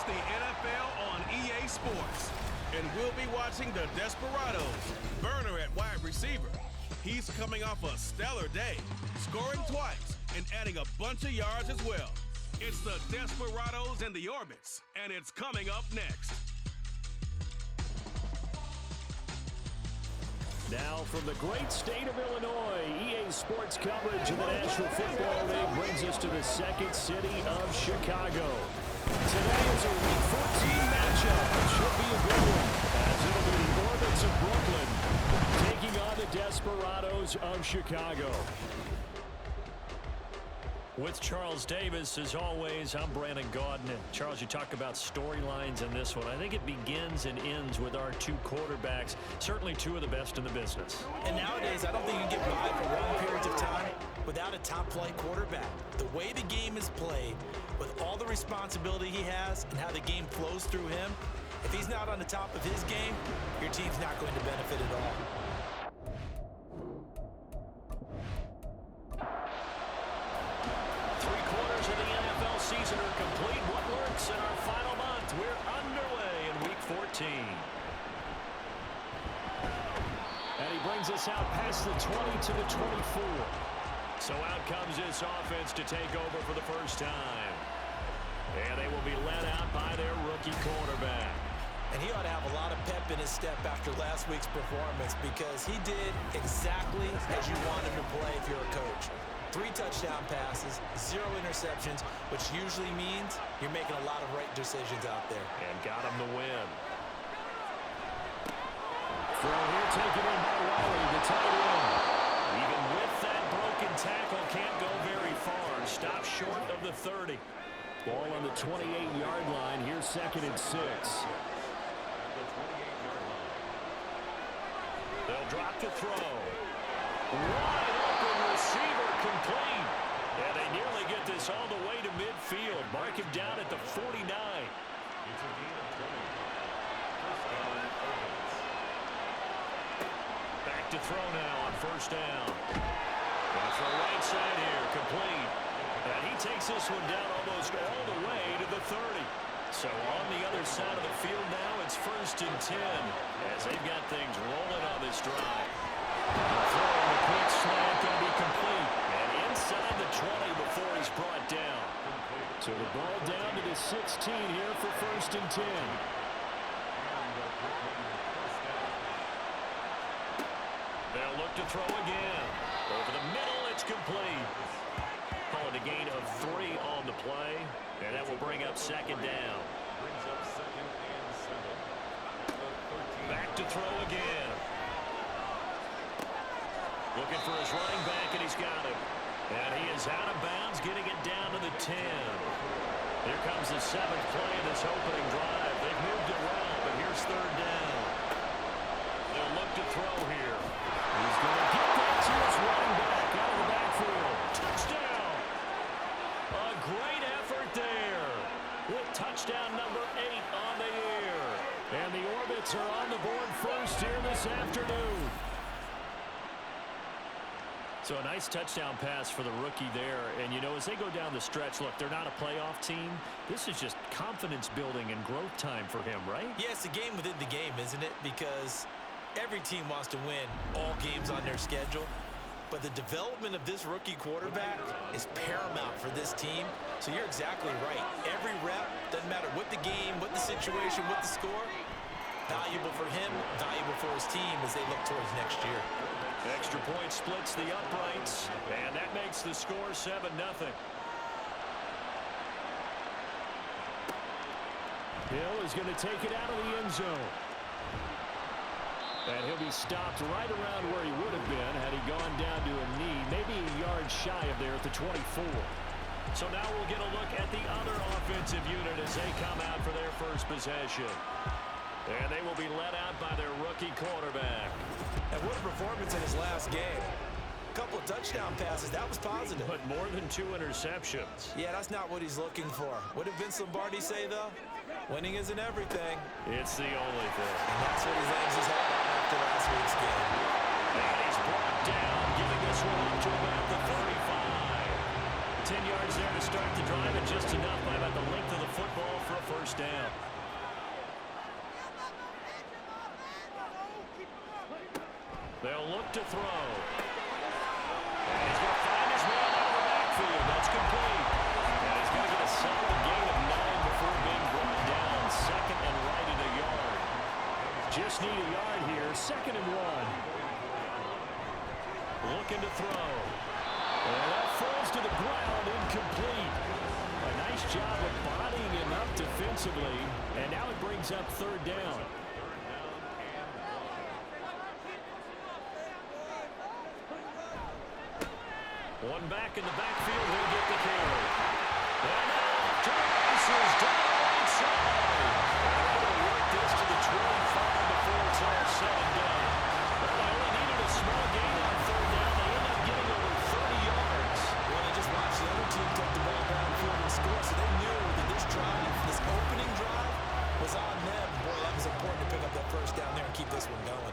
the NFL on EA Sports. And we'll be watching the Desperados. Burner at wide receiver. He's coming off a stellar day, scoring twice and adding a bunch of yards as well. It's the Desperados and the Orbits, and it's coming up next. Now from the great state of Illinois, EA Sports coverage of the National Football League brings us to the second city of Chicago. Today is a Week 14 matchup. It should be a good one, as it'll be the Orbits of Brooklyn taking on the Desperados of Chicago. With Charles Davis, as always, I'm Brandon Gaudin. Charles, you talk about storylines in this one. I think it begins and ends with our two quarterbacks, certainly two of the best in the business. And nowadays, I don't think you can get by for long periods of time without a top-flight quarterback. The way the game is played, with all the responsibility he has and how the game flows through him, if he's not on the top of his game, your team's not going to benefit at all. Season are complete. What works in our final month? We're underway in Week 14. And he brings us out past the 20 to the 24. So out comes this offense to take over for the first time. And they will be led out by their rookie quarterback. And he ought to have a lot of pep in his step after last week's performance, because he did exactly as you want him to play if you're a coach. 3 touchdown passes, 0 interceptions, which usually means you're making a lot of right decisions out there. And got him the win. Throw here taken in by Riley, the tight end. Even with that broken tackle, can't go very far. Stop short of the 30. Ball on the 28-yard line. Here's 2nd and 6. They'll drop the throw. Wide open receiver complete. And they nearly get this all the way to midfield. Mark him down at the 49. Back to throw now on first down. Going for right side here, complete. And he takes this one down almost all the way to the 30. So on the other side of the field now, it's 1st and 10 as they've got things rolling on this drive. The throw on the quick slant going to be complete. And inside the 20 before he's brought down. So the ball down to the 16 here for 1st and 10. They'll look to throw again. Over the middle, it's complete. Calling a gain of 3 on the play. And that will bring up 2nd down. Back to throw again. Looking for his running back, and he's got him. And he is out of bounds, getting it down to the 10. Here comes the 7th play of this opening drive. They've moved it well, but here's 3rd down. They'll look to throw here. He's going to get that to his running back out of the backfield. Touchdown! A great effort there with touchdown number 8 on the year. And the Orbits are on the board first here this afternoon. So a nice touchdown pass for the rookie there. And, you know, as they go down the stretch, look, they're not a playoff team. This is just confidence building and growth time for him, right? Yeah, it's a game within the game, isn't it? Because every team wants to win all games on their schedule. But the development of this rookie quarterback is paramount for this team. So you're exactly right. Every rep, doesn't matter what the game, what the situation, what the score, valuable for him, valuable for his team as they look towards next year. Extra point splits the uprights, and that makes the score 7-0. Hill is going to take it out of the end zone. And he'll be stopped right around where he would have been had he gone down to a knee, maybe a yard shy of there at the 24. So now we'll get a look at the other offensive unit as they come out for their first possession. And they will be led out by their rookie quarterback. And what a performance in his last game. A couple of touchdown passes, that was positive. But more than 2 interceptions. Yeah, that's not what he's looking for. What did Vince Lombardi say, though? Winning isn't everything. It's the only thing. And that's what he hangs his hat on after last week's game. And he's brought down, giving this one up to about the 35. 10 yards there to start the drive, and just enough by about the length of the football for a first down. They'll look to throw. And he's going to find his man out of the backfield. That's complete. And he's going to get a solid gain of 9 before being brought down. Second and right at a yard. Just need a yard here. Second and 1. Looking to throw. And that falls to the ground, incomplete. A nice job of bodying him up defensively. And now it brings up third down. One back in the backfield, he'll get the carry. And now to the races, down the right side. And they'll work this to the 25 before it's all said and done. Well, they only needed a small gain on third down. They end up getting over 30 yards. Well, they just watched the other team take the ball downfield and score, so they knew that this drive, this opening drive, was on them. Boy, that was important to pick up that first down there and keep this one going.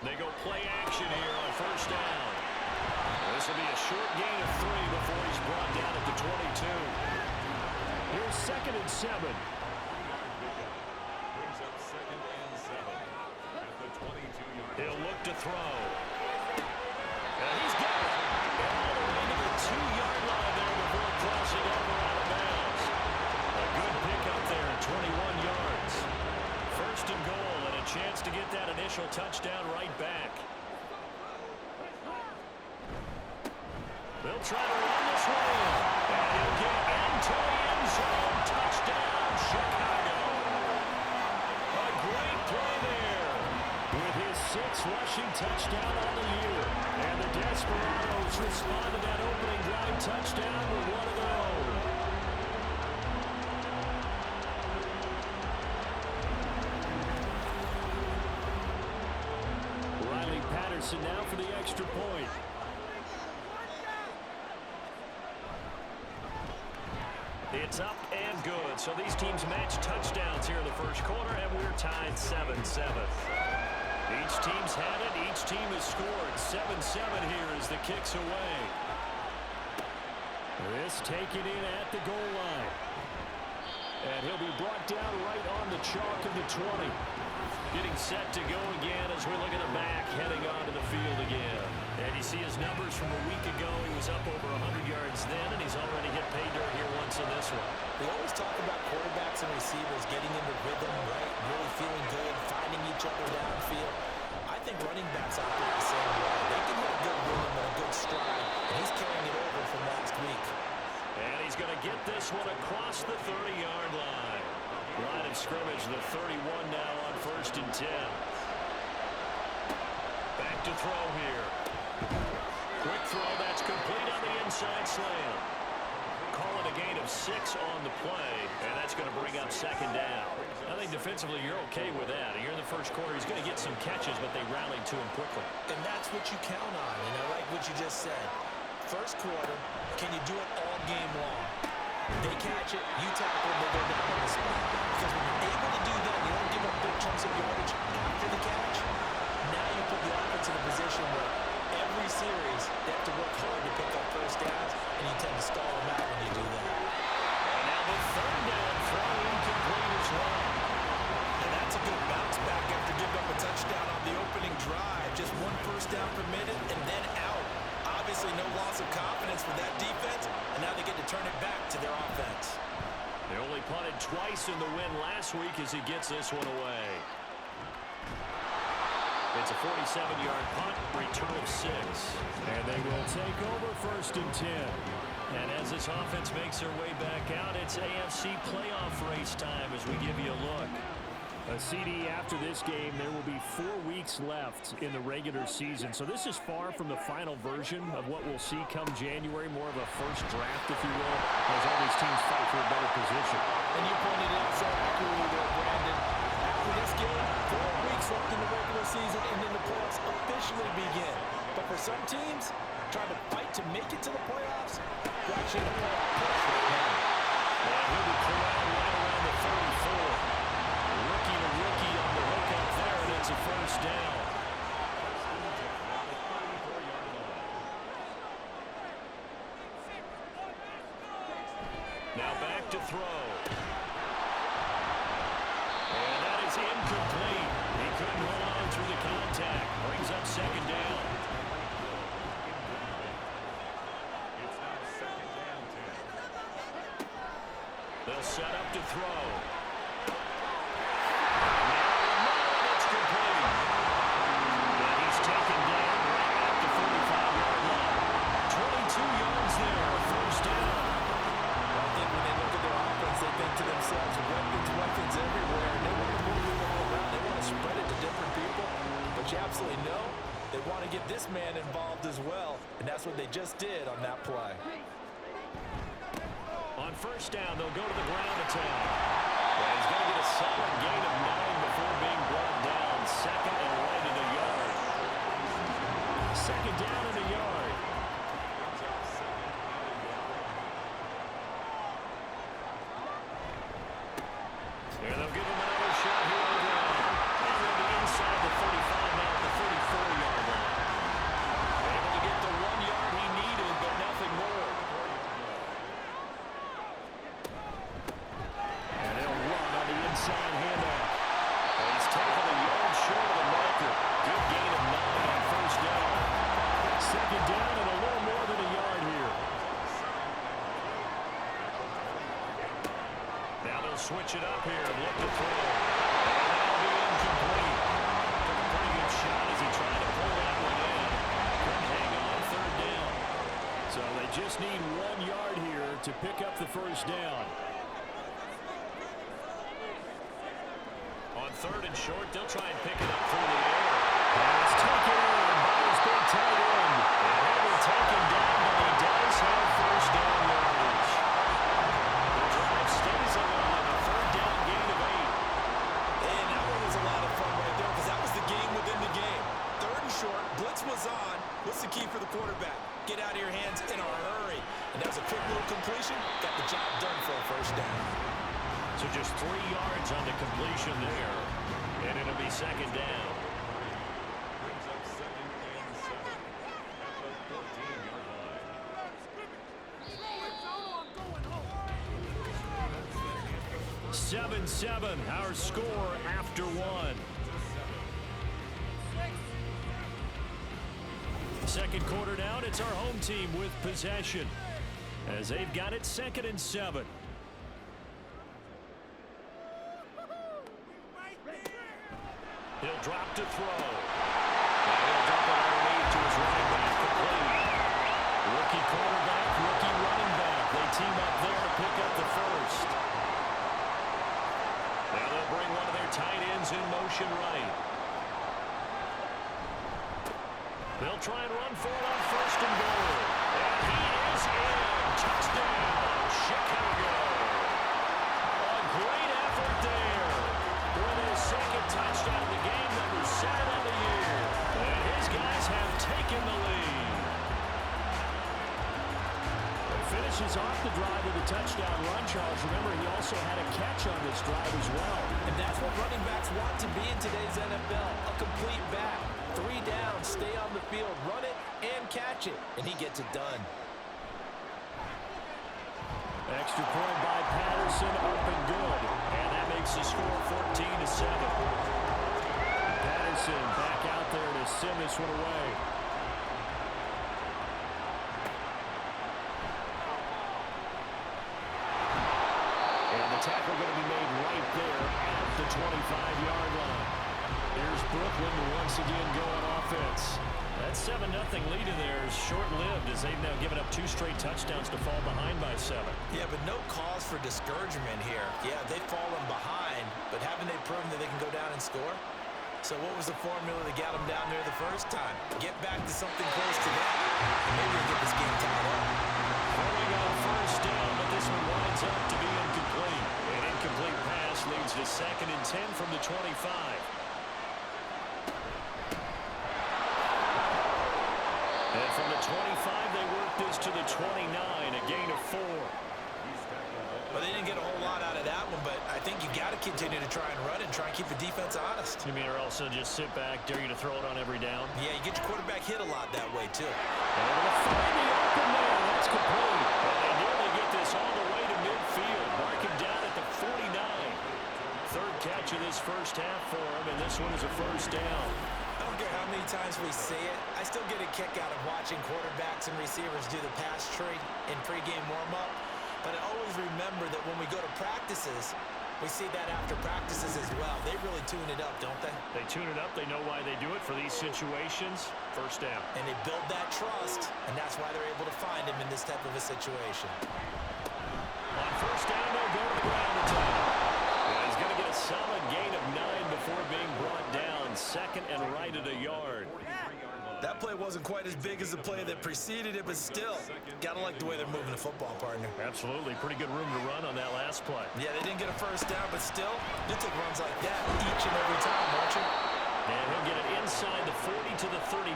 They go play action here on first down. This will be a short gain of 3 before he's brought down at the 22. Here's second and 7. Brings up second and 7 at the 22-yard. He'll look to throw. And he's got it. And all the way to the 2-yard line there before crossing over out of bounds. A good pickup there at 21 yards. First and goal, and a chance to get that initial touchdown right back. They'll try to run this one in. And he'll get into the end zone. Touchdown, Chicago. A great play there. With his 6th rushing touchdown on the year. And the Desperados respond to that opening drive touchdown with one of their own. Patterson now for the extra point. It's up and good. So these teams match touchdowns here in the first quarter, and we're tied 7-7. Each team's had it. Each team has scored. 7-7 here as the kick's away. This taken in at the goal line. And he'll be brought down right on the chalk of the 20. Getting set to go again as we look at the back, heading onto the field again. And you see his numbers from a week ago. He was up over 100 yards then, and he's already hit pay dirt here once in this one. They always talk about quarterbacks and receivers getting into rhythm, right? Really feeling good, finding each other downfield. I think running backs operate the same way. They can hit a good rhythm and a good stride, and he's carrying it over from last week. And he's going to get this one across the 30-yard line. Line of scrimmage, the 31 now on first and 10. Back to throw here. Quick throw, that's complete on the inside slam. Call it a gain of 6 on the play, and that's going to bring up second down. I think defensively you're okay with that. Here in the first quarter, he's going to get some catches, but they rallied to him quickly. And that's what you count on, and I like what you just said. First quarter, can you do it all game long? They catch it, you tackle them, they go down on the spot. Because when you're able to do that, you don't give up big chunks of yardage after the catch. Now you put the offense in a position where every series, they have to work hard to pick up first downs, and you tend to stall them out when you do that. And now the third down throw incomplete as well. And that's a good bounce back after giving up a touchdown on the opening drive. Just one first down permitted, and then out. Obviously no loss of confidence for that defense, and now they get to turn it back to their offense. They only punted twice in the win last week as he gets this one away. It's a 47-yard punt, return of 6. And they will take over first and 10. And as this offense makes their way back out, it's AFC playoff race time as we give you a look. A CD after this game, there will be 4 weeks left in the regular season. So this is far from the final version of what we'll see come January, more of a first draft, if you will, as all these teams fight for a better position. And you pointed it out so accurately there, Brandon. After this game, 4 weeks left in the regular season, and then the playoffs officially begin. But for some teams, trying to fight to make it to the playoffs, they're actually in the playoff push right now. And he'll be corralled right around the 34. Rookie to rookie on the hook up there, and it's a first down. Now back to throw. And that is incomplete. He couldn't hold on through the contact. Brings up second down. It's now second down 10. They'll set up to throw. It's complete. And he's taken down right at the 45-yard line. 22 yards there, first down. I think when they look at their offense, they think to themselves, weapons everywhere. And they want to move the ball around. They want to spread it to different people. But you absolutely know they want to get this man involved as well. And that's what they just did on that play. On first down, they'll go to the ground attack. Well, he's going to get a solid gain of 9 before being brought down. Second and right in the yard. Second down in the yard. And they'll give him another shot here on the ground. And they'll be inside the 35, now at the 34-yard line. Able to get the 1 yard he needed, but nothing more. And he'll run on the inside handoff. And he's taken a yard short of the marker. Good gain of 9 on first down. Second down and a little more than a yard here. Now they'll switch it up here and look to throw. And that'll be incomplete. Took a pretty good shot as he tried to pull that one in. Couldn't hang on third down. So they just need 1 yard here to pick up the first down. On third and short, they'll try and pick it up through the air. And it's taken in by his big tight end. And he'll be taken down, but he does have first down yardage. The drive stays alive. A third down gain of 8. And that one was a lot of fun right there because that was the game within the game. Third and short, blitz was on. What's the key for the quarterback? Get out of your hands in a hurry. And that was a quick little completion. Got the job done for a first down. So just 3 yards on the completion there. And it'll be second down. Brings up second and 7 at the 14-yard line. 7-7, our score after 1. Second quarter down, it's our home team with possession as they've got it 2nd and 7. He'll drop to throw. And he'll dump it underneath to his running back complete. Rookie quarterback, rookie running back. They team up there to pick up the first. Now they'll bring one of their tight ends in motion right. They'll try and run for it on first and goal. And he is in. Touchdown, Chicago. A great effort there. With his second touchdown of the game, number 7 on the year. And his guys have taken the lead. Finishes off the drive with a touchdown run, Charles. Remember, he also had a catch on this drive as well. And that's what running backs want to be in today's NFL. A complete back. 3 down, stay on the field, run it, and catch it. And he gets it done. Extra point by Patterson, up and good. And that makes the score 14-7. Patterson back out there to send this one away. And the tackle going to be made right there at the 25-yard line. Here's Brooklyn once again going offense. That 7-0 lead in there is short-lived as they've now given up 2 straight touchdowns to fall behind by 7. Yeah, but no cause for discouragement here. Yeah, they've fallen behind, but haven't they proven that they can go down and score? So what was the formula that got them down there the first time? Get back to something close to that. Maybe we'll get this game tied up. Throwing on first down, but this one winds up to be incomplete. An incomplete pass leads to 2nd and 10 from the 25. And from the 25, they work this to the 29, a gain of 4. Well, they didn't get a whole lot out of that one, but I think you got to continue to try and run and try and keep the defense honest. You mean, or also just sit back, dare you to throw it on every down? Yeah, you get your quarterback hit a lot that way, too. And able to find the open man. That's complete. And they nearly get this all the way to midfield. of this first half for him, and this one is a first down. I don't care how many times we see it. I still get a kick out of watching quarterbacks and receivers do the pass tree in pregame warm-up. But I always remember that when we go to practices, we see that after practices as well. They really tune it up, don't they? They tune it up. They know why they do it for these situations. First down. And they build that trust, and that's why they're able to find him in this type of a situation. On first down, they'll go to the ground attack. Yeah, he's going to get a solid gain of 9 before being brought down. Second and right at a yard. That play wasn't quite as big as the play that preceded it, but still, gotta like the way they're moving the football, partner. Absolutely. Pretty good room to run on that last play. Yeah, they didn't get a first down, but still, you take runs like that each and every time, don't you? And he'll get it inside the 40 to the 39.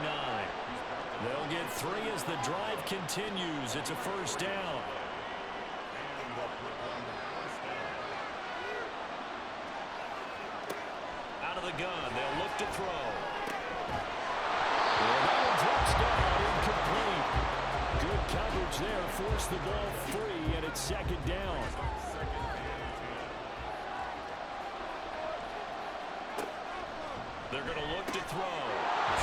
They'll get 3 as the drive continues. It's a first down. Out of the gun, they'll look to throw. Another touchdown, incomplete. Good coverage there, forced the ball free, and it's second down. They're going to look to throw.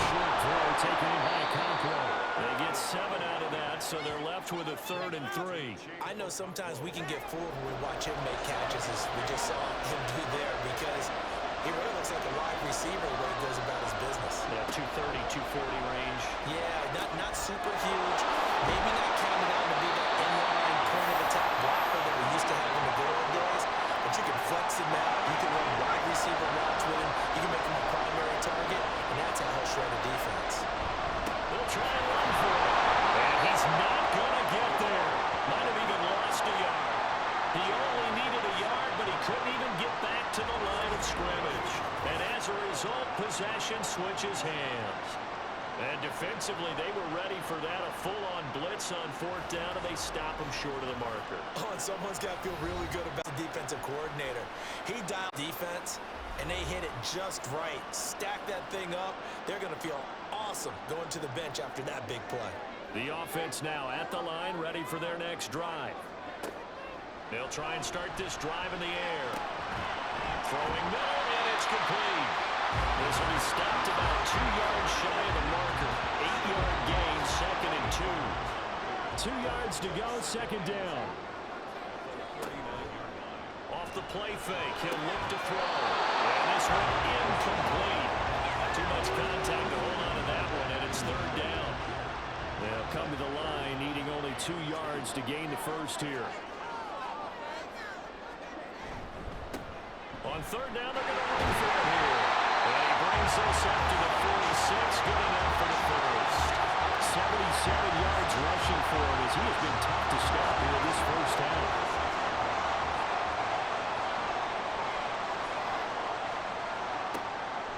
Short throw taken in by Conquo. They get 7 out of that, so they're left with a 3rd and 3. I know sometimes we can get fooled when we watch him make catches, as we just saw him do there, because he really looks like a wide receiver the way he goes about his business. Yeah, 230, 240 range. Yeah, not super huge. Maybe not counted out to be that inline point of attack blocker that we used to have in the good old days, but you can flex him out. You can run wide receiver routes with him. You can make him a primary target, and that's how he'll shred a defense. They'll try and run for it. And he's not going to get there. Might have even lost a yard. He only needed a yard, but he couldn't even get back to the line of scrimmage. And as a result, possession switches hands. And defensively, they were ready for that. A full-on blitz on 4th down, and they stop him short of the marker. Oh, and someone's got to feel really good about the defensive coordinator. He dialed defense, and they hit it just right. Stack that thing up. They're going to feel awesome going to the bench after that big play. The offense now at the line, ready for their next drive. They'll try and start this drive in the air. Throwing middle, and it's complete. This will be stopped about 2 yards shy of the marker. 8-yard gain, 2nd and 2. 2 yards to go, 2nd down. Off the play fake, he'll look to throw. And this one incomplete. Too much contact to hold on to that one, and it's 3rd down. They'll come to the line, needing only 2 yards to gain the first here. On 3rd down, they're going to run for it here. And he brings us up to the 46, good enough for the first. 77 yards rushing for him as he has been tough to stop here this first half.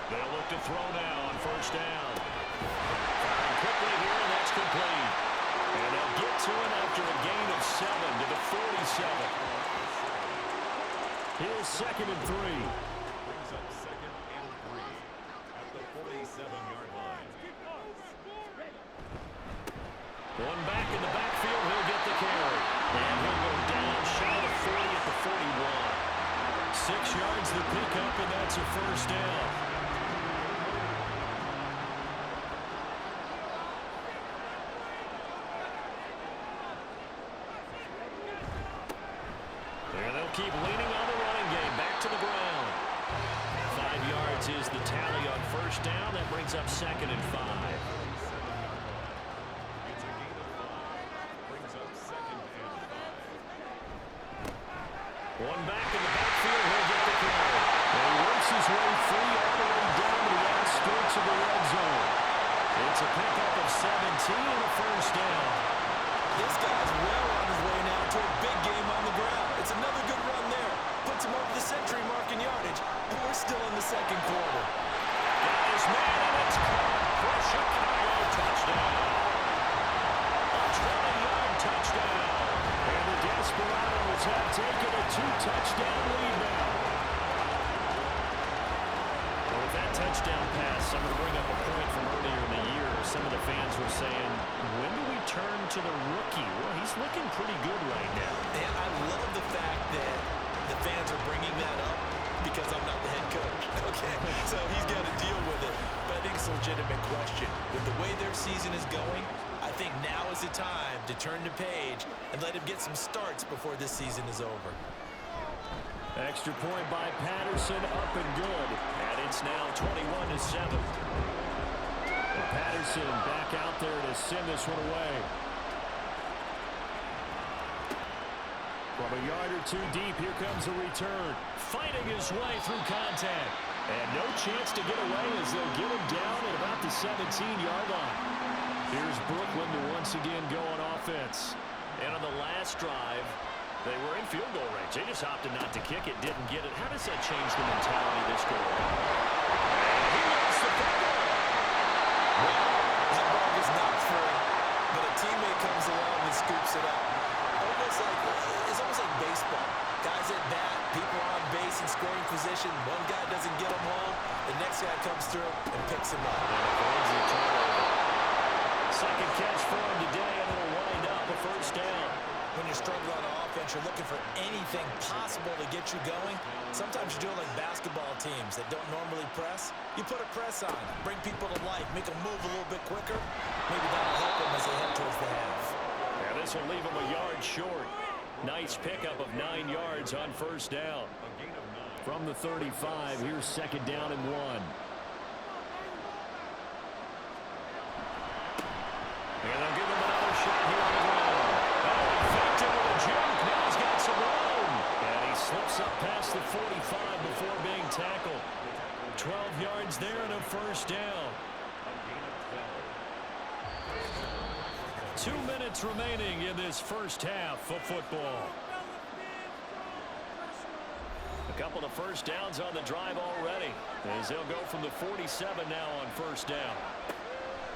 They'll look to throw now on 1st down. Firing quickly here, and that's complete. And they'll get to him after a gain of 7 to the 47. Here's 2nd and 3. Brings up 2nd and 3 at the 47-yard line. One back in the backfield, he'll get the carry. And he'll go down shy of 40 at the 41. 6 yards the pickup, and that's a first down. And they'll keep leaning on the running game. Back to the ground. 5 yards is the tally on 1st down. That brings up 2nd and 5. It's a gain of 5. Brings up 2nd and 5. One back in the backfield. He'll get the carry. And he works his way free all the way down to the outskirts of the red zone. It's a pickup of 17 and a first down. This guy's well on his way now to a big game on the ground. It's another good run there. Puts him over the century mark in yardage. And we're still in the 2nd quarter. Got his man, and it's caught for a Chicago touchdown. A 20-yard touchdown. And the Desperados have taken a 2-touchdown lead now. Well, with that touchdown pass, I'm going to bring up a point from earlier in the year. Some of the fans were saying, when do we turn to the rookie? Well, he's looking pretty good right now. And I love the fact that the fans are bringing that up, because I'm not the head coach. Okay, so he's got to deal with it. But I think it's a legitimate question. With the way their season is going, I think now is the time to turn the page and let him get some starts before this season is over. Extra point by Patterson, up and good. And it's now 21-7. And Patterson back out there to send this one away. From a yard or two deep, here comes a return. Fighting his way through contact. And no chance to get away as they'll get him down at about the 17-yard line. Here's Brooklyn to once again go on offense. And on the last drive, they were in field goal range. They just opted not to kick it, didn't get it. How does that change the mentality this go around? He lost the football. Well, that ball was not free, but a teammate comes along and scoops it up. It's almost like baseball. Guys at bat, people on base in scoring position. One guy doesn't get him home. The next guy comes through and picks him up. Second catch for him today, and it'll wind up a first down. When you're struggling on offense, you're looking for anything possible to get you going. Sometimes you do it like basketball teams that don't normally press. You put a press on, bring people to life, make them move a little bit quicker. Maybe that'll help them as they head towards the half. Yeah, this will leave them a yard short. Nice pickup of 9 yards on first down. From the 35, here's second down and 1. And they'll give him another shot here on the ground. Faked it with a juke. Now he's got some room. And he slips up past the 45 before being tackled. 12 yards there and a first down. 2 minutes remaining in this first half of football. A couple of first downs on the drive already, as they'll go from the 47 now on first down.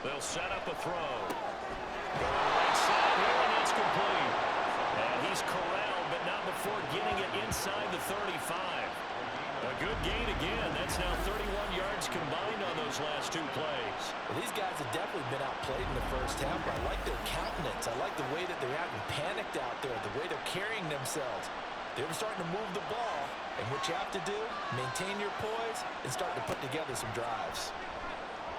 They'll set up a throw. Going right side here, and it's complete. And he's corralled, but not before getting it inside the 35. A good gain again. That's now 31 yards combined on those last 2 plays. Well, these guys have definitely been outplayed in the first half, but I like their countenance. I like the way that they're acting panicked out there, the way they're carrying themselves. They're starting to move the ball, and what you have to do, maintain your poise and start to put together some drives.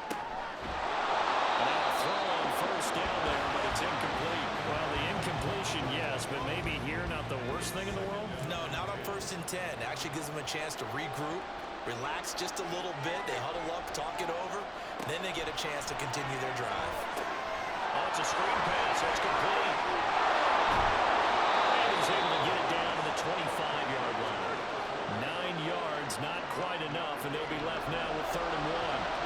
Now a throw on first down there, but it's incomplete. Well, the incompletion, yes, but maybe here not the worst thing in the world? No, not on 1st and 10. Actually gives them a chance to regroup, relax just a little bit. They huddle up, talk it over. Then they get a chance to continue their drive. Oh, it's a screen pass. That's complete. And he's able to get it down to the 25-yard line. 9 yards, not quite enough, and they'll be left now with 3rd and 1.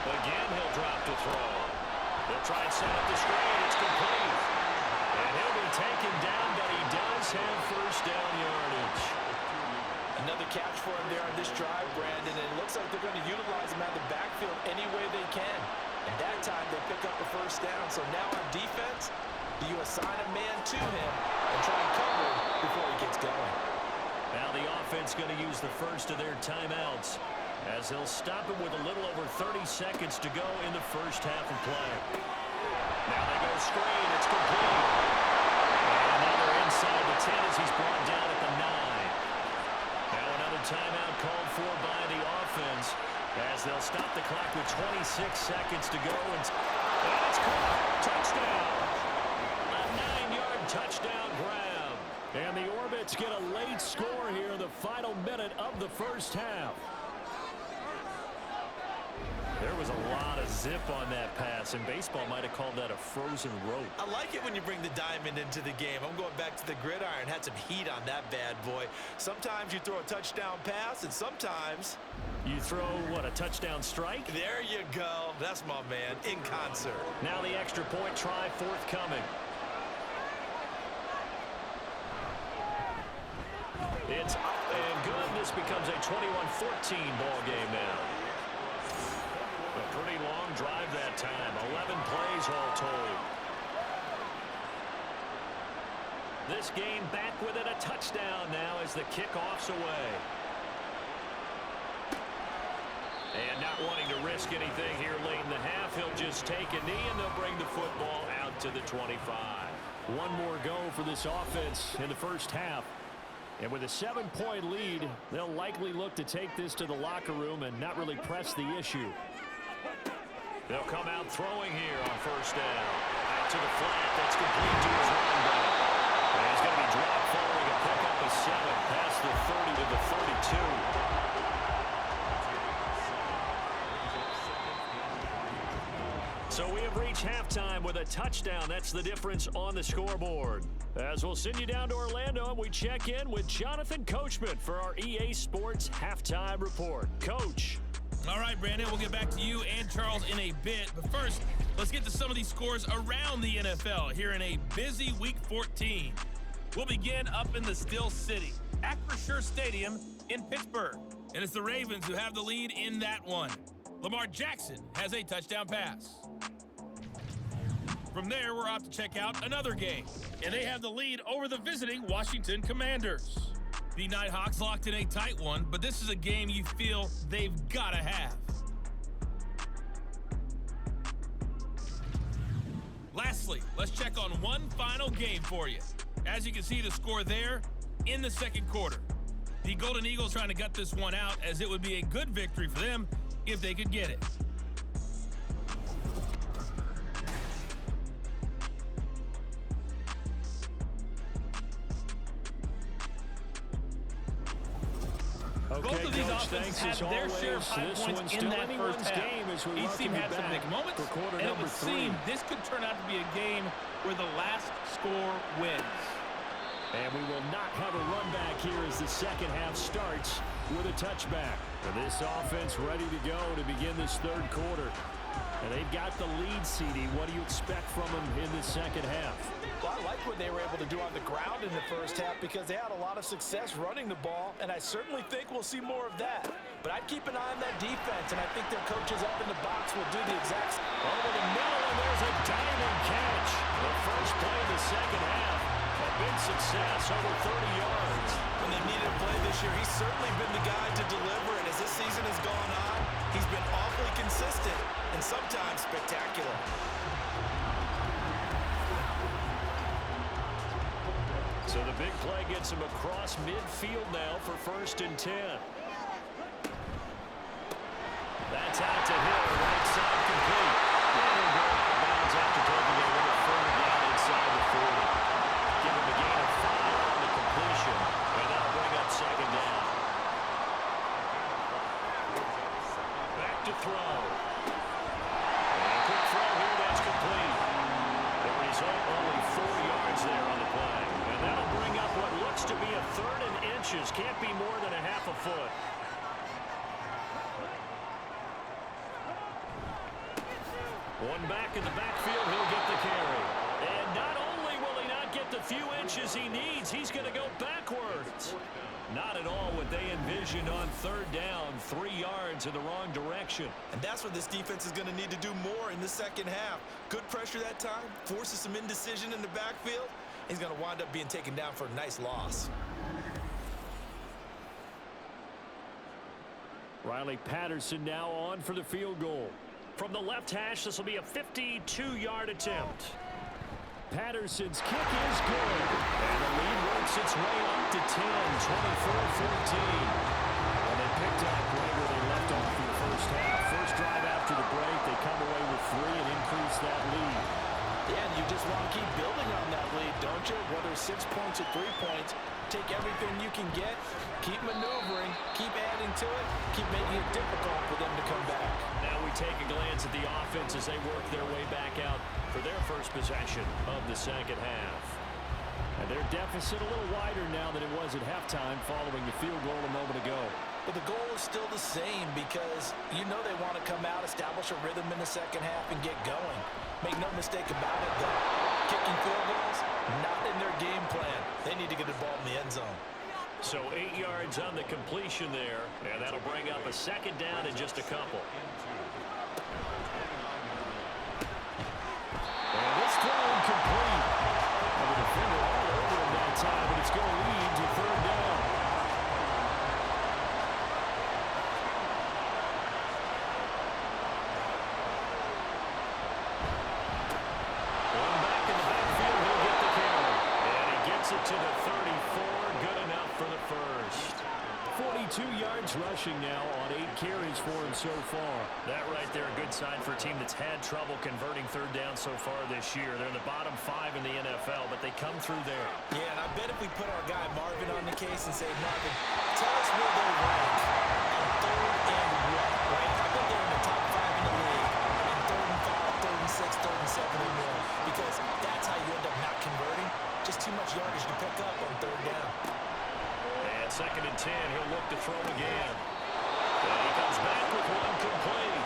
Again, he'll drop to throw. They'll try and set up the screen. It's complete. And he'll be taken down, but he does have first down yardage. Another catch for him there on this drive, Brandon, and it looks like they're going to utilize him out of the backfield any way they can. And that time they pick up the first down. So now on defense, do you assign a man to him and try and cover him before he gets going? Now the offense going to use the first of their timeouts, as they'll stop him with a little over 30 seconds to go in the first half of play. Now they go screen. It's complete. And now they're inside the 10 as he's brought down at the 9. Now another timeout called for by the offense, as they'll stop the clock with 26 seconds to go. And it's caught. Touchdown. A 9-yard touchdown grab. And the Orbits get a late score here in the final minute of the first half. There was a lot of zip on that pass, and baseball might have called that a frozen rope. I like it when you bring the diamond into the game. I'm going back to the gridiron. Had some heat on that bad boy. Sometimes you throw a touchdown pass, and sometimes you throw, what, a touchdown strike? There you go. That's my man, in concert. Now the extra point try forthcoming. It's up and good. This becomes a 21-14 ball game now. A pretty long drive that time. 11 plays all told. This game back with it, a touchdown now as the kickoff's away. And not wanting to risk anything here late in the half, he'll just take a knee and they'll bring the football out to the 25. One more go for this offense in the first half. And with a 7-point lead, they'll likely look to take this to the locker room and not really press the issue. They'll come out throwing here on first down. Out to the flat. That's complete to his running back. And he's going to be dropped following a pickup of 7 past the 30 to the 32. So we have reached halftime with a touchdown. That's the difference on the scoreboard. As we'll send you down to Orlando, and we check in with Jonathan Coachman for our EA Sports Halftime Report. Coach. All right, Brandon, we'll get back to you and Charles in a bit. But first, let's get to some of these scores around the NFL here in a busy Week 14. We'll begin up in the Steel City, Acrisure Stadium in Pittsburgh. And it's the Ravens who have the lead in that one. Lamar Jackson has a touchdown pass. From there, we're off to check out another game. And they have the lead over the visiting Washington Commanders. The Nighthawks locked in a tight one, but this is a game you feel they've got to have. Lastly, let's check on one final game for you. As you can see the score there in the second quarter. The Golden Eagles trying to gut this one out, as it would be a good victory for them if they could get it. Both of these offenses had their share of high points in that first half. Each team had some big moments, and it would seem this could turn out to be a game where the last score wins. And we will not have a run back here as the second half starts with a touchback. And this offense ready to go to begin this third quarter. And they've got the lead, CD. What do you expect from them in the second half? Well, I like what they were able to do on the ground in the first half because they had a lot of success running the ball, and I certainly think we'll see more of that. But I'd keep an eye on that defense, and I think their coaches up in the box will do the exact same. Over the middle, and there's a diving catch. The first play of the second half. A big success, over 30 yards. When they needed a play this year, he's certainly been the guy to deliver, and as this season has gone on, he's been awfully consistent and sometimes spectacular. So the big play gets him across midfield now for 1st and 10. That's out to Hill, right side complete. And he'll go out of bounds after taking a little further down inside the 40. Give him a gain of 5 on the completion, and that'll bring up 2nd down. Back to throw. And a quick throw here, that's complete. The result, only 4 yards there on the play. And that'll bring up what looks to be a 3rd and inches. Can't be more than a half a foot. One back in the backfield, he'll get the carry. And not only will he not get the few inches he needs, he's going to go backwards. Not at all what they envisioned on 3rd down, 3 yards in the wrong direction. And that's what this defense is going to need to do more in the second half. Good pressure that time, forces some indecision in the backfield. He's going to wind up being taken down for a nice loss. Riley Patterson now on for the field goal. From the left hash, this will be a 52-yard attempt. Patterson's kick is good. And the lead works its way up to 10, 24-14. And they picked up right where they left off in the first half. First drive after the break, they come away with 3 and increase that lead. Yeah, and you just want to keep building on that lead, don't you? Whether 6 points or 3 points, take everything you can get, keep maneuvering, keep adding to it, keep making it difficult for them to come back. Now we take a glance at the offense as they work their way back out for their first possession of the second half. And their deficit a little wider now than it was at halftime following the field goal a moment ago. But the goal is still the same because you know they want to come out, establish a rhythm in the second half, and get going. Make no mistake about it, though. Kicking field goals, not in their game plan. They need to get the ball in the end zone. So 8 yards on the completion there, and that'll bring up a 2nd down in just a couple. And this throw incomplete. And the defender all over him that time, but it's going to lead to 3rd down. One back in the backfield, he'll get the yards rushing now on 8 carries for him so far. That right there, a good sign for a team that's had trouble converting third down so far this year. They're in the bottom 5 in the NFL, but they come through there. Yeah, and I bet if we put our guy Marvin on the case and say, Marvin, tell us where they rank on third and what, right? I bet they're in the top 5 in the league on third and 5, third and 6, third and 7 and more, because that's how you end up not converting. Just too much yardage to pick up on third down. And 2nd and 10, he'll look to throw again. And he comes back with one complete.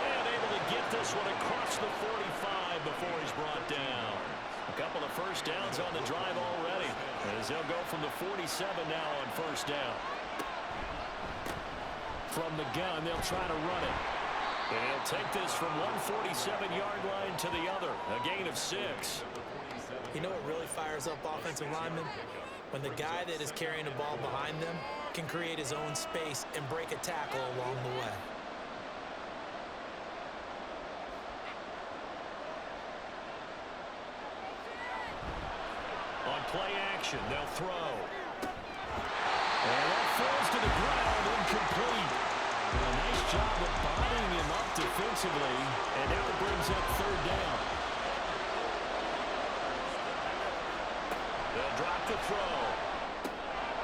And able to get this one across the 45 before he's brought down. A couple of first downs on the drive already, as they'll go from the 47 now on first down. From the gun, they'll try to run it. And he'll take this from one 47-yard line to the other, a gain of 6. You know what really fires up offensive linemen? When the guy that is carrying the ball behind them can create his own space and break a tackle along the way. On play action, they'll throw. And that falls to the ground, incomplete. A nice job of bodying him up defensively, and now it brings up third down. They'll drop the throw.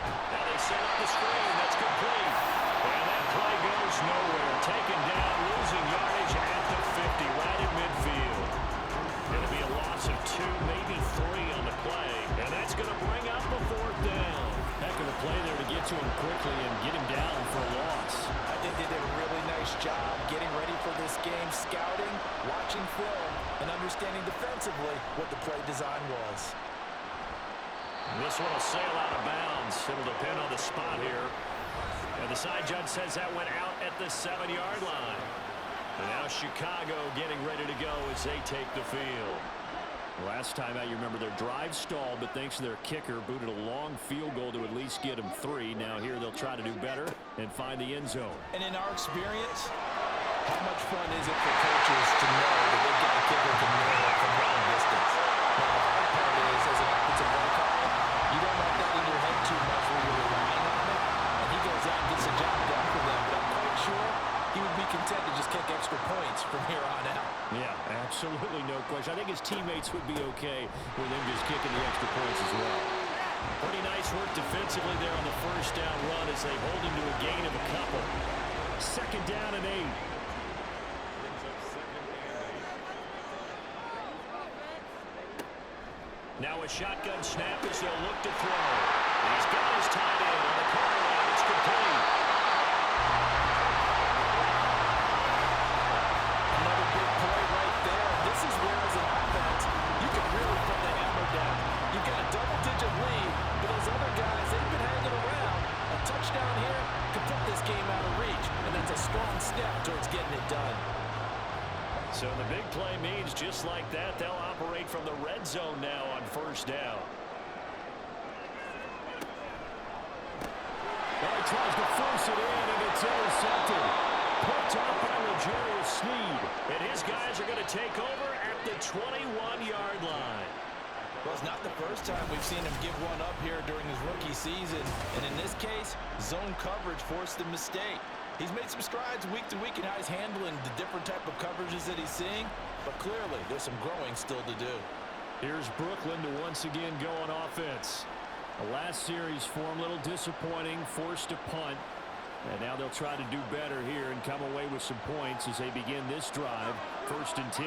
Now they set up the screen. That's complete. And that play goes nowhere. Taken down, losing yardage at the 50, right at midfield. It'll be a loss of 2, maybe 3 on the play. And that's going to bring up a 4th down. Heck of a play there to get to him quickly and get him down for a loss. I think they did a really nice job getting ready for this game, scouting, watching film, and understanding defensively what the play design was. This one will sail out of bounds. It'll depend on the spot here. And the side judge says that went out at the 7-yard line. And now Chicago getting ready to go as they take the field. Last time out, you remember their drive stalled, but thanks to their kicker, booted a long field goal to at least get them 3. Now here they'll try to do better and find the end zone. And in our experience, how much fun is it for coaches to know that they've got a kicker to nail it from long distance? Now, the hard part is, as an offensive play caller, you don't want that in your head too much where you're relying on it, and he goes out and gets the job done for them. But I'm quite sure he would be content to just kick extra points from here on out. Yeah, absolutely no question. I think his teammates would be okay with him just kicking the extra points as well. Pretty nice work defensively there on the first down run as they hold him to a gain of a couple. 2nd down and 8. Now a shotgun snap as they'll look to throw. He's got his tight end on the corner line. It's complete. Another big play right there. This is where, as an offense, you can really put the hammer down. You've got a double-digit lead, but those other guys, they've been hanging around. A touchdown here could put this game out of reach, and that's a strong step towards getting it done. So the big play means just like that, they'll operate from the red zone now on first down. Well, he tries to force it in, and it's intercepted. Picked up by L'Jarius Sneed. And his guys are going to take over at the 21-yard line. Well, it's not the first time we've seen him give one up here during his rookie season. And in this case, zone coverage forced the mistake. He's made some strides week to week in how he's handling the different type of coverages that he's seeing. But clearly, there's some growing still to do. Here's Brooklyn to once again go on offense. The last series for him, a little disappointing, forced to punt. And now they'll try to do better here and come away with some points as they begin this drive, 1st and 10.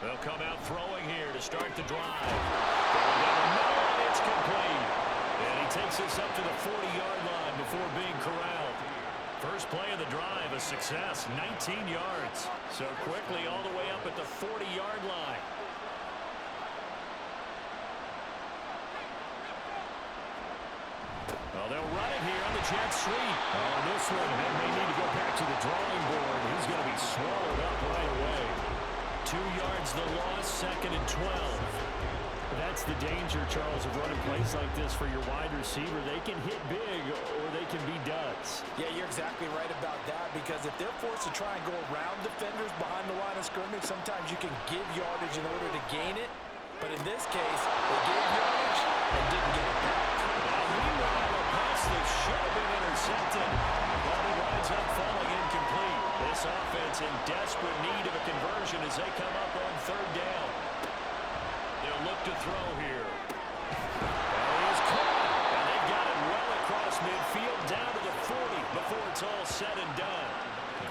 They'll come out throwing here to start the drive. Going down the middle, and it's complete. And he takes this up to the 40-yard line before being corralled. First play of the drive, a success, 19 yards. So quickly all the way up at the 40-yard line. Well, they'll run it here on the jet sweep. Oh, this one, they may need to go back to the drawing board. He's going to be swallowed up right away. 2 yards the loss, 2nd and 12. That's the danger, Charles, of running plays like this for your wide receiver. They can hit big or they can be duds. Yeah, you're exactly right about that, because if they're forced to try and go around defenders behind the line of scrimmage, sometimes you can give yardage in order to gain it. But in this case, they gave yardage and didn't get it back. Now, meanwhile, a pass that should have been intercepted, but it winds up falling incomplete. This offense in desperate need of a conversion as they come up on third down. They'll look to throw here. He's caught, and they've got it well across midfield down to the 40 before it's all said and done.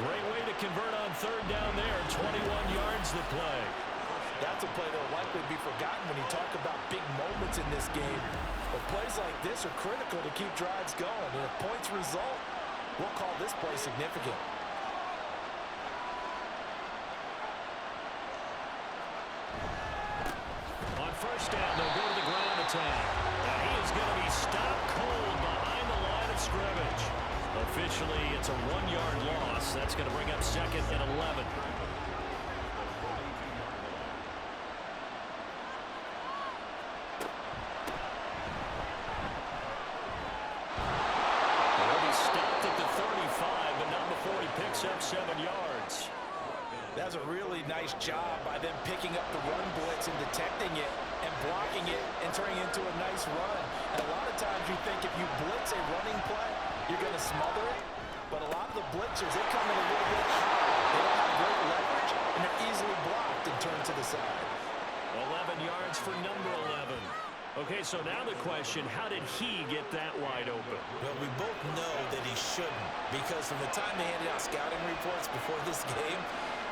Great way to convert on third down there. 21 yards to play. That's a play that will likely be forgotten when you talk about big moments in this game. But plays like this are critical to keep drives going. And if points result, we'll call this play significant. On first down, they'll go to the ground attack. And he is going to be stopped cold behind the line of scrimmage. Officially, it's a 1-yard loss. That's going to bring up second and 11. He'll be stopped at the 35, but not before he picks up 7 yards. That's a really nice job by them picking up the run blitz and detecting it and blocking it and turning it into a nice run. And a lot of times you think if you blitz a running play, you're going to smother it. But a lot of the blitzers, they come in a little bit high. They don't have great leverage, and they're easily blocked and turned to the side. 11 yards for number 11. Okay, so now the question, how did he get that wide open? Well, we both know that he shouldn't, because from the time they handed out scouting reports before this game,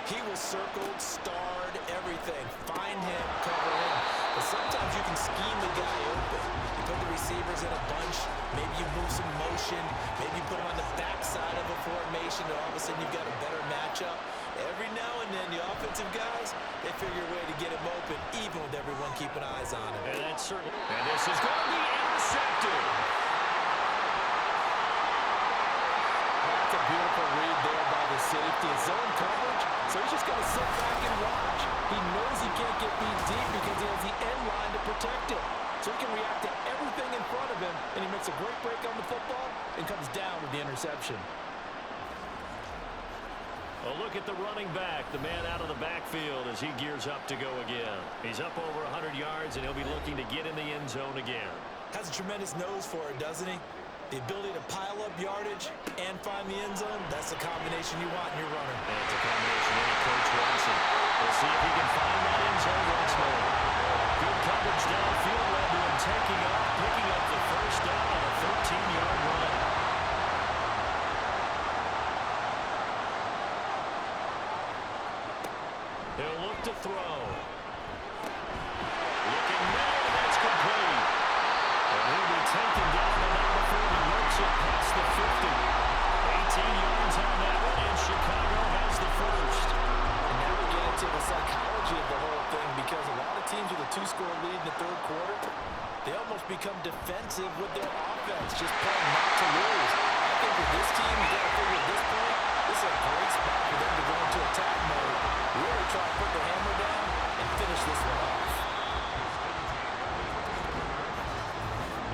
he was circled, starred, everything. Find him, cover him. But sometimes you can scheme the guy open. You put the receivers in a bunch. Maybe you move some motion. Maybe you put them on the backside of a formation, and all of a sudden you've got a better matchup. Every now and then, the offensive guys, they figure a way to get him open, even with everyone keeping eyes on him. And that's certainly. And this is going to be intercepted. That's a beautiful read there by the safety. His zone coverage, so he's just going to sit back and watch. He knows he can't get beat deep because he has the end line to protect it. So he can react to everything in front of him, and he makes a great break on the football and comes down with the interception. A look at the running back, the man out of the backfield as he gears up to go again. He's up over 100 yards, and he'll be looking to get in the end zone again. Has a tremendous nose for it, doesn't he? The ability to pile up yardage and find the end zone, that's the combination you want in your runner. And it's a combination any coach wants, and we'll see if he can find that end zone once more. Good coverage downfield led to him taking off, picking up the first down on a 13-yard run. He'll look to throw. Looking now, that's complete. And he'll be taken down to about before he works it past the 50. 18 yards on that one, and Chicago has the first. And now we get into the psychology of the whole thing, because a lot of teams with a 2-score lead in the third quarter, they almost become defensive with their offense, just playing not to lose. I think with this team, you got to figure at this point, this is a great spot for them to go into attack mode, really try to put the hammer down and finish this one off.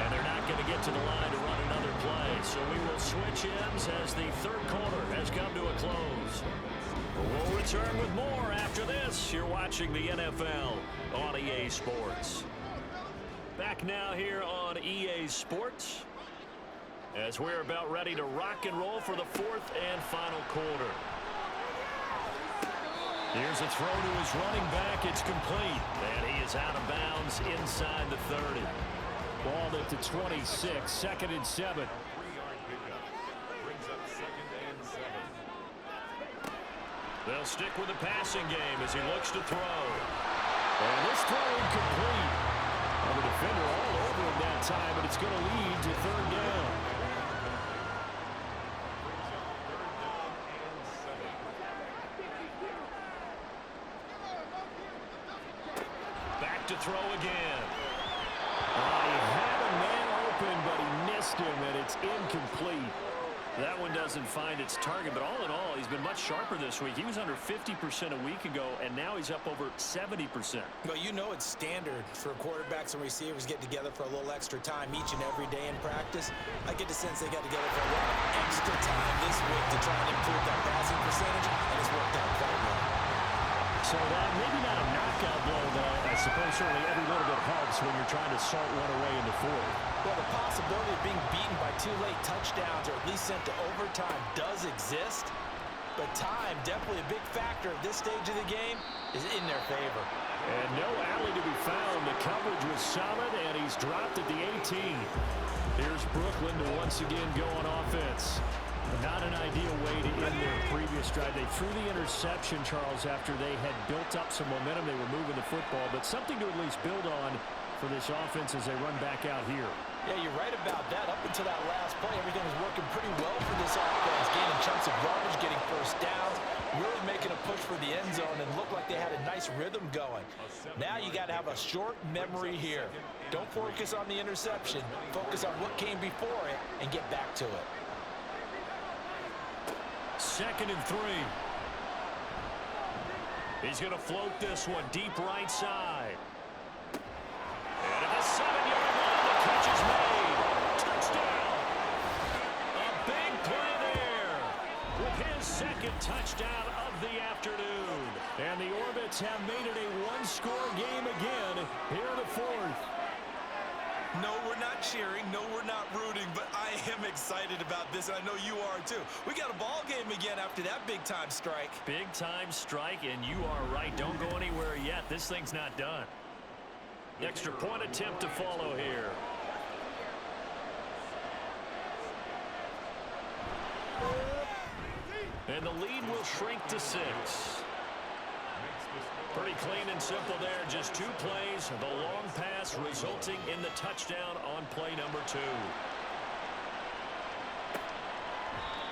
And they're not going to get to the line to run another play, so we will switch ends as the third quarter has come to a close. We'll return with more after this. You're watching the NFL on EA Sports. Back now here on EA Sports as we're about ready to rock and roll for the fourth and final quarter. Here's a throw to his running back. It's complete. And he is out of bounds inside the 30. Ball at the 26, 2nd and 7. 3-yard pickup. Brings up 2nd and 7. They'll stick with the passing game as he looks to throw. And this throw incomplete. The defender all over him that time, but it's going to lead to third down. Back to throw again. He had a man open, but he missed him, and it's incomplete. That one doesn't find its target, but all in all, he's been much sharper this week. He was under 50% a week ago, and now he's up over 70%. Well, you know it's standard for quarterbacks and receivers get together for a little extra time each and every day in practice. I get the sense they got together for a lot of extra time this week to try and improve that passing percentage, and it's worked out quite well. So So that maybe not a knockout blow, but I suppose certainly every little bit helps when you're trying to salt one away in the fourth. Well, the possibility of being beaten by 2 late touchdowns or at least sent to overtime does exist. But time, definitely a big factor at this stage of the game, is in their favor. And no alley to be found. The coverage was solid, and he's dropped at the 18. Here's Brooklyn to once again go on offense. Not an ideal way to end their previous drive. They threw the interception, Charles, after they had built up some momentum. They were moving the football, but something to at least build on for this offense as they run back out here. Yeah, you're right about that. Up until that last play, everything was working pretty well for this offense. Gaining chunks of yardage, getting first downs, really making a push for the end zone, and looked like they had a nice rhythm going. Now you got to have a short memory here. Don't focus on the interception. Focus on what came before it and get back to it. 2nd and 3. He's going to float this one deep right side. And at the 7-yard line, the catch is made. Touchdown. A big play there with his 2nd touchdown of the afternoon. And the Orbits have made it a one-score game again here in the 4th. No, we're not cheering. No, we're not rooting, but I am excited about this, and I know you are too. We got a ball game again after that big-time strike. Big-time strike, and you are right. Don't go anywhere yet. This thing's not done. Extra point attempt to follow here. And the lead will shrink to 6. Pretty clean and simple there. Just 2 plays. The long pass resulting in the touchdown on play number 2.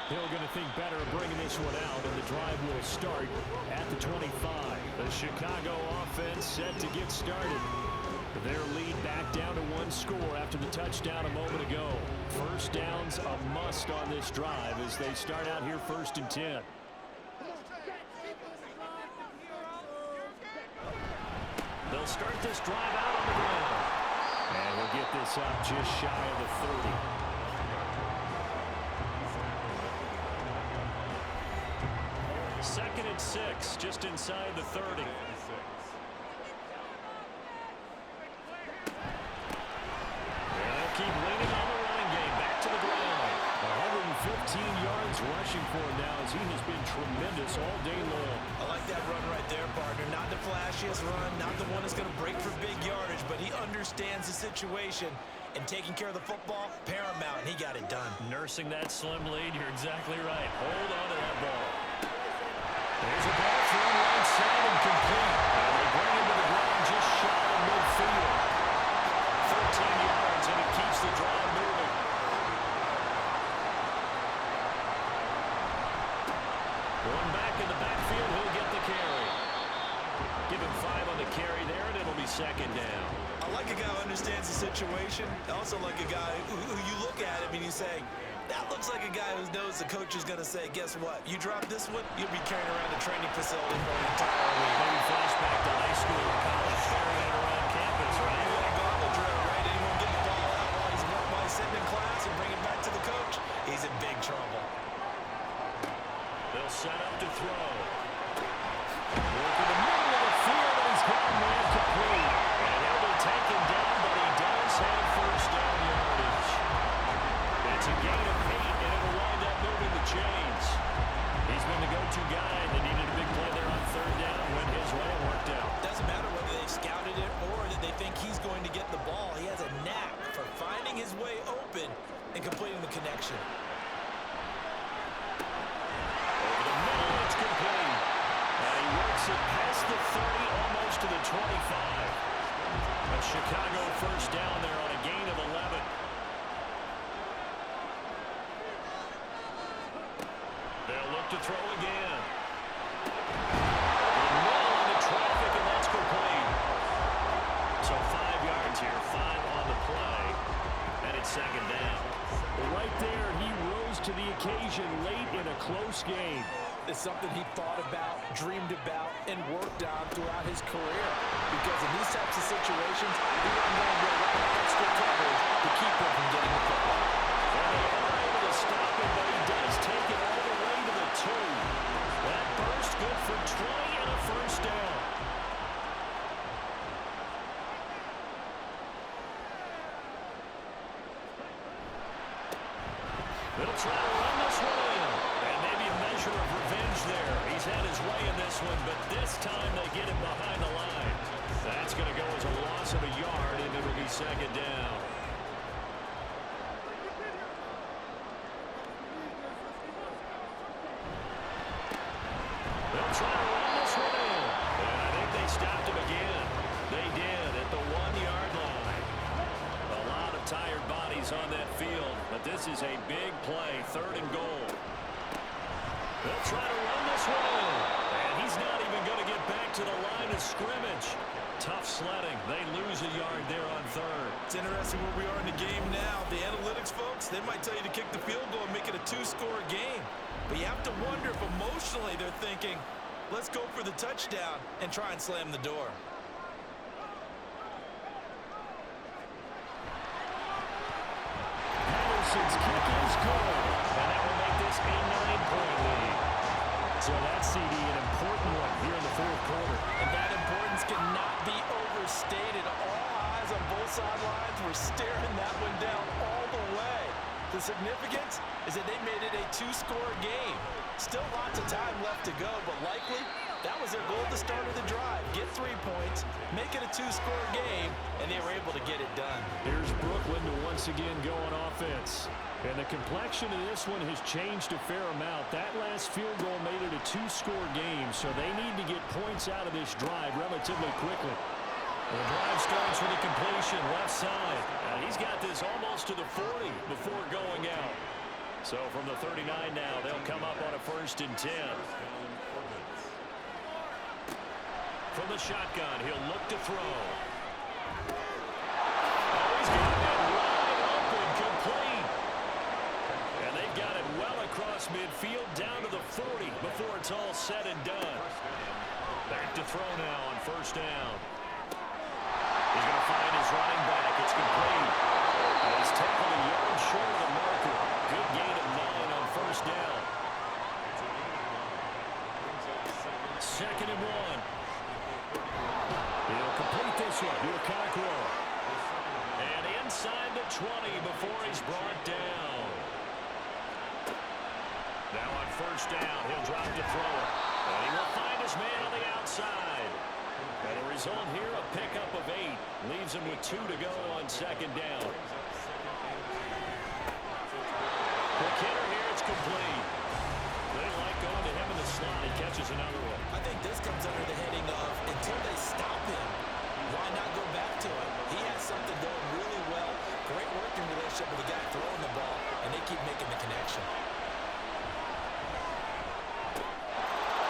Hill going to think better of bringing this one out, and the drive will start at the 25. The Chicago offense set to get started. Their lead back down to 1 score after the touchdown a moment ago. First down's a must on this drive as they start out here 1st and 10. They'll start this drive out on the ground. And we'll get this up just shy of the 30. Second and 6, just inside the 30. They'll keep leaning on the running game. Back to the ground. 115 yards rushing for him now as he has been tremendous all day long. I like that run right there, partner. Not the flashiest run, not the one that's going to break for big yardage, but he understands the situation, and taking care of the football, paramount, and he got it done. Nursing that slim lead, you're exactly right. Hold on to that ball. There's a ball thrown right side and complete. And they bring him to the ground just shy of midfield. 13 yards, and it keeps the drive moving. One back in the backfield, he'll get the carry. Give him 5 on the carry there, and it'll be 2nd down. I like a guy who understands the situation. I also like a guy who you look at him and you say, that looks like a guy who knows the coach is going to say, guess what? You drop this one, you'll be carrying around a training facility for an entire week. Maybe flashback to high school or college, carrying it around campus, right? Yeah, gauntlet drill, right? Anyone get the ball out while he's sitting in class and bring it back to the coach? He's in big trouble. They'll set up to throw. Work in the middle of the field, and he's got a man complete. And he'll be taken down, but he does have first down yardage. It's a gain of 8, and it'll wind up moving the chains. He's been the go-to guy. They needed a big play there on 3rd down. Went his way, it worked out. Doesn't matter whether they've scouted it or that they think he's going to get the ball. He has a knack for finding his way open and completing the connection. Over the middle, it's complete. And he works it past the 30, almost to the 25. A Chicago first down there on a gain of 11. They'll look to throw again. The middle into traffic, and that's complete. So 5 yards here, 5 on the play, and it's 2nd down. Right there, he rose to the occasion late in a close game. It's something he thought about, dreamed about, and worked on throughout his career. Because in these types of situations, he wasn't going to rely on extra coverage to keep him from getting the football. And they are able to stop him, but he does take it all the way to the 2. That burst good for 20 and a first down. They'll try to run this one in. And maybe a measure of revenge there. He's had his way in this one, but this time they get him behind the line. That's going to go as a loss of a yard, and it'll be second down. They'll try to run this one in. And I think they stopped him again. They did at the 1-yard line. A lot of tired bodies on that field, but this is a big play, 3rd and goal. They'll try to run this one in. And he's not even going to get back to the line of scrimmage. Tough sledding. They lose a yard there on 3rd. It's interesting where we are in the game now. The analytics folks, they might tell you to kick the field goal and make it a 2-score game. But you have to wonder if emotionally they're thinking, let's go for the touchdown and try and slam the door. Patterson's kick is good. And that will make this a 9-point lead. So that's, CD, an important one here in the 4th quarter. And that importance cannot be overstated. All eyes on both sidelines were staring that one down all the way. The significance is that they made it a 2-score game. Still lots of time left to go, but likely that was their goal at the start of the drive. Get 3 points, make it a 2-score game, and they were able to get it done. Here's Brooklyn to once again go on offense. And the complexion of this one has changed a fair amount. That last field goal made it a 2-score game, so they need to get points out of this drive relatively quickly. The drive starts with a completion left side. He's got this almost to the 40 before going out. So from the 39 now, they'll come up on a 1st and 10. From the shotgun, he'll look to throw. Oh, he's got that wide open, complete. And they've got it well across midfield, down to the 40 before it's all said and done. Back to throw now on 1st down. He's going to find his running back. It's complete. And he's tackled a yard short of the marker. Good gain of 9 on 1st down. 2nd and 1. He'll complete this one to a Cockrell. And inside the 20 before he's brought down. Now on 1st down, he'll drop to throw it. And he will find his man on the outside. And the result here, a pickup of 8. Leaves him with 2 to go on 2nd down. Quick hitter here, it's complete. They like going to him in the slot. He catches another one. I think this comes under the heading of, until they stop him, why not go back to him? He has something going really well. Great working relationship with the guy throwing the ball, and they keep making the connection.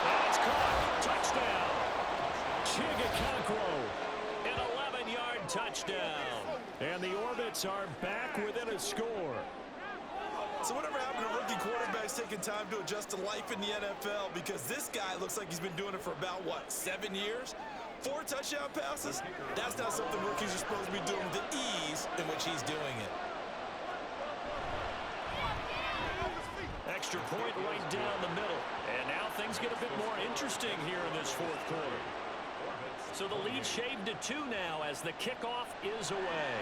And it's caught. Touchdown. Chigakakwo, an 11-yard touchdown. And the Orbits are back within a score. So whatever happened to rookie quarterbacks taking time to adjust to life in the NFL? Because this guy looks like he's been doing it for about, 7 years? 4 touchdown passes? That's not something rookies are supposed to be doing with the ease in which he's doing it. Extra point right down the middle. And now things get a bit more interesting here in this 4th quarter. So the lead shaved to 2 now as the kickoff is away.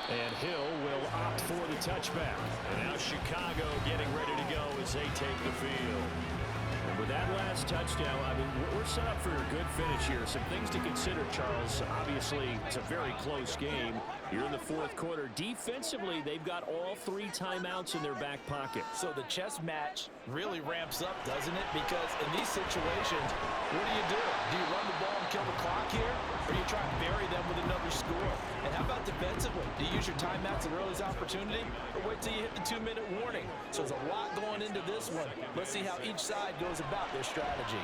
And Hill will opt for the touchback. And now Chicago getting ready to go as they take the field. And with that last touchdown, I mean, we're set up for a good finish here. Some things to consider, Charles. Obviously, it's a very close game. You're in the 4th quarter. Defensively, they've got all 3 timeouts in their back pocket. So the chess match really ramps up, doesn't it? Because in these situations, what do? Do you run the ball and kill the clock here? Or do you try and bury them with another score? And how about defensively? Do you use your timeouts at earliest opportunity? Or wait till you hit the 2-minute warning? So there's a lot going into this one. Let's see how each side goes about their strategy.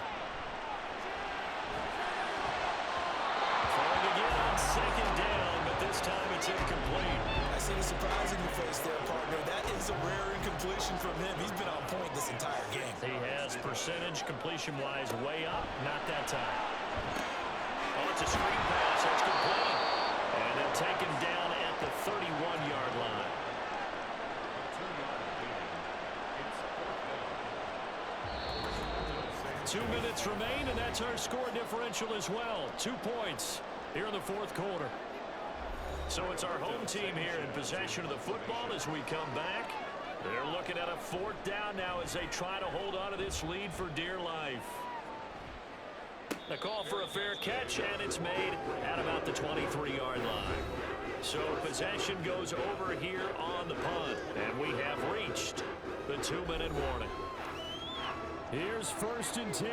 Trying again on 2nd down, but this time it's incomplete. I see the surprise in your face there, partner. That is a rare incompletion from him. He's been on point this entire game. He has percentage completion-wise way up. Not that time. Oh, it's a screen pass. That's complete. And they'll take him down at the 31-yard line. Two minutes remain, and that's our score differential as well. 2 points here in the 4th quarter. So it's our home team here in possession of the football as we come back. They're looking at a 4th down now as they try to hold on to this lead for dear life. The call for a fair catch, and it's made at about the 23-yard line. So possession goes over here on the punt, and we have reached the 2-minute warning. Here's 1st and 10.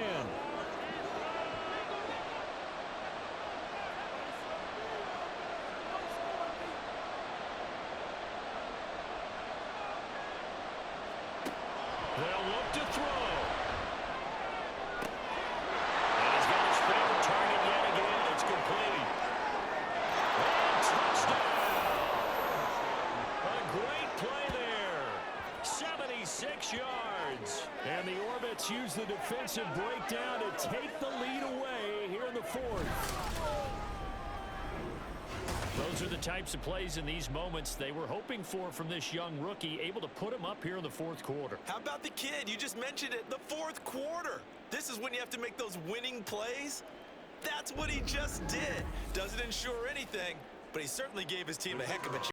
They'll look to throw. And he's got his favorite target yet again. It's complete. And touchdown. A great play there. 76 yards. And the Orbits use the defensive breakdown to take the lead away here in the 4th. Those are the types of plays in these moments they were hoping for from this young rookie, able to put him up here in the 4th quarter. How about the kid? You just mentioned it, the 4th quarter. This is when you have to make those winning plays. That's what he just did. Doesn't ensure anything, but he certainly gave his team a heck of a chance.